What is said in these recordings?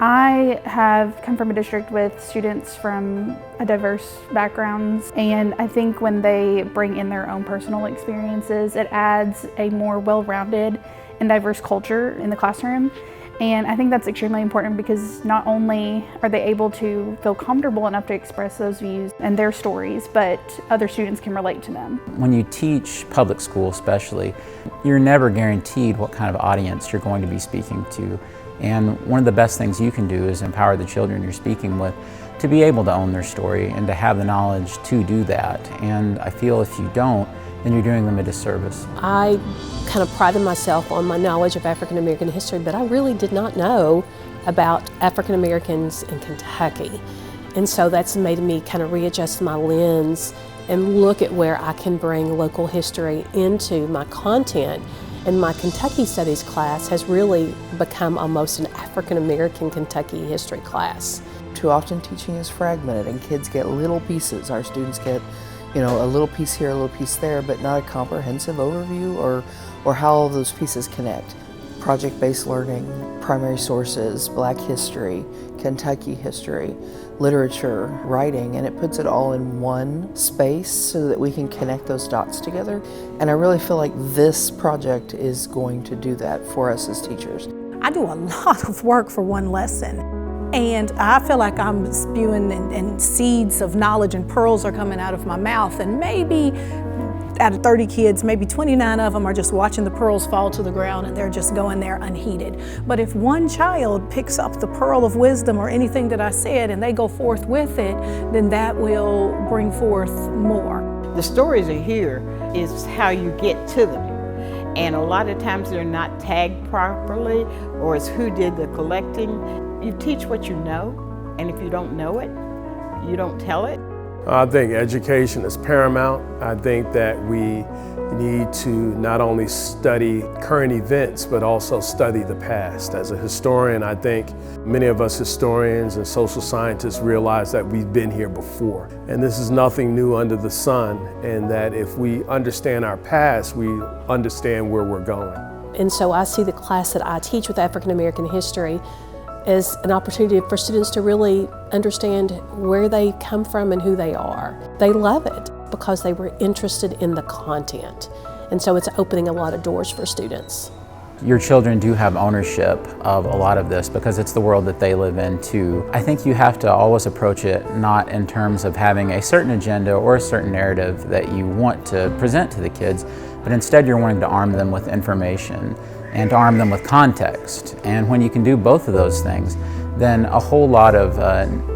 I have come from a district with students from a diverse backgrounds, and I think when they bring in their own personal experiences, it adds a more well-rounded and diverse culture in the classroom. And I think that's extremely important because not only are they able to feel comfortable enough to express those views and their stories, but other students can relate to them. When you teach public school especially, you're never guaranteed what kind of audience you're going to be speaking to. And one of the best things you can do is empower the children you're speaking with to be able to own their story and to have the knowledge to do that. And I feel if you don't, then you're doing them a disservice. I kind of prided myself on my knowledge of African American history, but I really did not know about African Americans in Kentucky. And so that's made me kind of readjust my lens and look at where I can bring local history into my content. And my Kentucky Studies class has really become almost an African American Kentucky history class. Too often teaching is fragmented and kids get little pieces. Our students get, a little piece here, a little piece there, but not a comprehensive overview or how all those pieces connect. Project-based learning, primary sources, Black history, Kentucky history, literature, writing, and it puts it all in one space so that we can connect those dots together. And I really feel like this project is going to do that for us as teachers. I do a lot of work for one lesson, and I feel like I'm spewing and seeds of knowledge and pearls are coming out of my mouth, and maybe out of 30 kids, maybe 29 of them are just watching the pearls fall to the ground and they're just going there unheeded. But if one child picks up the pearl of wisdom or anything that I said and they go forth with it, then that will bring forth more. The stories are here is how you get to them. And a lot of times they're not tagged properly, or it's who did the collecting. You teach what you know, and if you don't know it, you don't tell it. I think education is paramount. I think that we need to not only study current events, but also study the past. As a historian, I think many of us historians and social scientists realize that we've been here before. And this is nothing new under the sun, and that if we understand our past, we understand where we're going. And so I see the class that I teach with African American history as an opportunity for students to really understand where they come from and who they are. They love it because they were interested in the content. And so it's opening a lot of doors for students. Your children do have ownership of a lot of this because it's the world that they live in too. I think you have to always approach it not in terms of having a certain agenda or a certain narrative that you want to present to the kids, but instead you're wanting to arm them with information and to arm them with context. And when you can do both of those things, then a whole lot of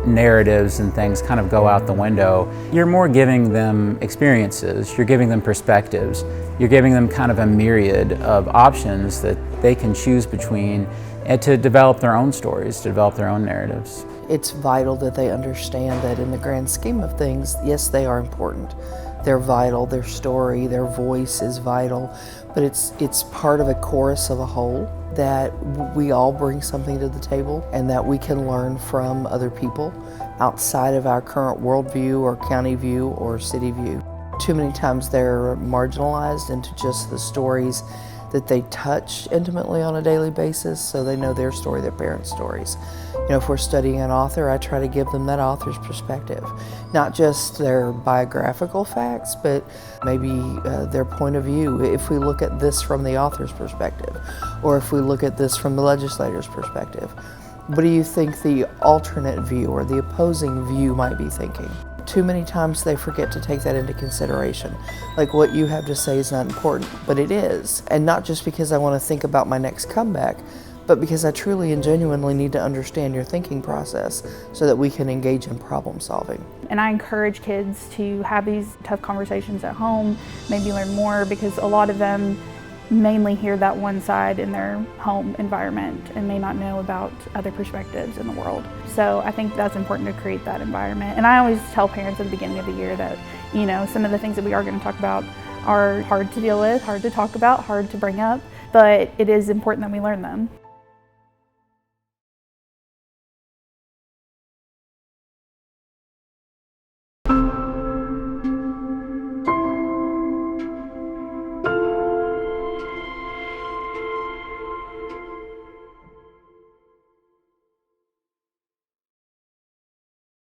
narratives and things kind of go out the window. You're more giving them experiences, you're giving them perspectives, you're giving them kind of a myriad of options that they can choose between and to develop their own stories, to develop their own narratives. It's vital that they understand that in the grand scheme of things, yes, they are important. They're vital, their story, their voice is vital, but it's part of a chorus of a whole, that we all bring something to the table and that we can learn from other people outside of our current worldview or county view or city view. Too many times they're marginalized into just the stories that they touch intimately on a daily basis, so they know their story, their parents' stories. If we're studying an author, I try to give them that author's perspective. Not just their biographical facts, but maybe their point of view. If we look at this from the author's perspective, or if we look at this from the legislator's perspective, what do you think the alternate view or the opposing view might be thinking? Too many times they forget to take that into consideration. Like, what you have to say is not important, but it is. And not just because I want to think about my next comeback, but because I truly and genuinely need to understand your thinking process so that we can engage in problem solving. And I encourage kids to have these tough conversations at home, maybe learn more, because a lot of them mainly hear that one side in their home environment and may not know about other perspectives in the world. So I think that's important to create that environment. And I always tell parents at the beginning of the year that, some of the things that we are going to talk about are hard to deal with, hard to talk about, hard to bring up, but it is important that we learn them.